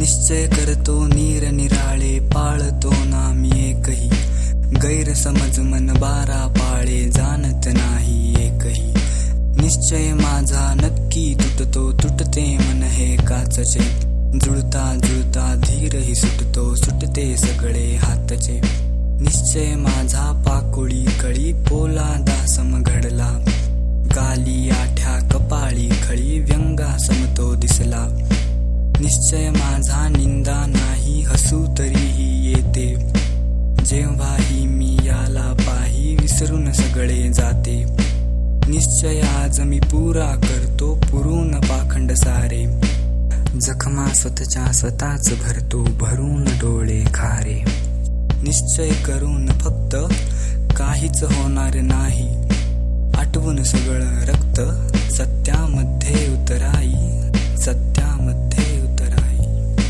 निश्चय करतो निरनिराळे, पाळतो ना मी एकही. गैरसमज मन बारा पाळे, जाणत नाही एकही. निश्चय माझा नक्की तुटतो, तुटते मन हे काचचे. जुळता जुळता धीरही सुटतो, सुटते सगळे हातचे. निश्चय माझा पाकोळी कळी, पोलादा सम घडला. गाली आठ्या कपाळी खळी, व्यंगा समतो दिसला. निश्चय माझा निंदा नाही, हसू तरीही येते. जेव्हाही मी याला पाही, विसरून सगळे जाते. निश्चय आज मी पुरा करतो, पुरून पाखंड सारे. जखमा स्वतःच्या स्वतःच भरतो, भरून डोळे खारे. निश्चय करून फक्त काहीच होणार नाही, आटवून सगळं रक्त सत्यामध्ये उतराई. सत्य